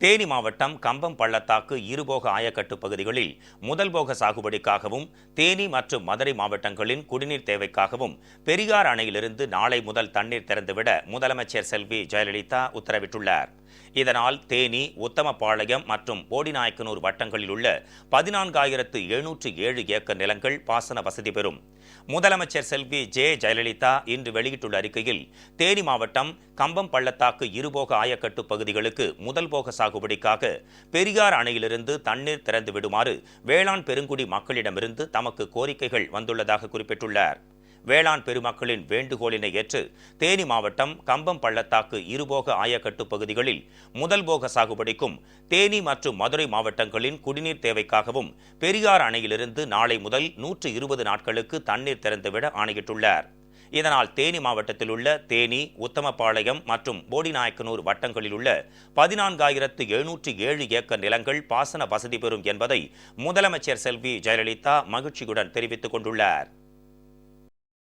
தேனி மாவட்டம் கம்பம் பள்ளத்தாக்கு இருபோக ஆயக்கட்டு பகுதிகளில் முதல் போக சாகுபடிக்காகவும் தேனி மற்றும் மதுரை மாவட்டங்களின் குடிநீர் தேவைக்காகவும் பெரியார் அணையிலிருந்து நாளை முதல் தண்ணீர் திறந்துவிட முதலமைச்சர் செல்வி ஜெயலலிதா உத்தரவிட்டுள்ளார். இதனால் தேனி, உத்தமபாளையம் மற்றும் போடிநாயக்கனூர் வட்டங்களில் உள்ள 14,707 ஏக்கர் நிலங்கள் பாசன வசதி பெறும். முதலமைச்சர் செல்வி ஜெயலலிதா இன்று வெளியிட்டுள்ள அறிக்கையில், தேனி மாவட்டம் கம்பம் பள்ளத்தாக்கு இருபோக ஆயக்கட்டு பகுதிகளுக்கு முதல் போக சாகுபடிக்காக பெரியார் அணையிலிருந்து தண்ணீர் திறந்து விடுமாறு வேளாண் பெருங்குடி மக்களிடமிருந்து தமக்கு கோரிக்கைகள் வந்துள்ளதாக குறிப்பிட்டுள்ளார். வேளாண் பெருமக்களின் வேண்டுகோளினை ஏற்று தேனி மாவட்டம் கம்பம் பள்ளத்தாக்கு இருபோக ஆயக்கட்டு பகுதிகளில் முதல் போக சாகுபடிக்கும் தேனி மற்றும் மதுரை மாவட்டங்களின் குடிநீர் தேவைக்காகவும் பெரியார் அணையிலிருந்து நாளை முதல் 120 நாட்களுக்கு தண்ணீர் திறந்துவிட ஆணையிட்டுள்ளார். இதனால் தேனி மாவட்டத்தில் உள்ள தேனி, உத்தமபாளையம் மற்றும் போடிநாயக்கனூர் வட்டங்களில் உள்ள 14,707 ஏக்கர் நிலங்கள் பாசன வசதி பெறும் என்பதை முதலமைச்சர் செல்வி ஜெயலலிதா மகிழ்ச்சியுடன் தெரிவித்துக் கொண்டுள்ளார்.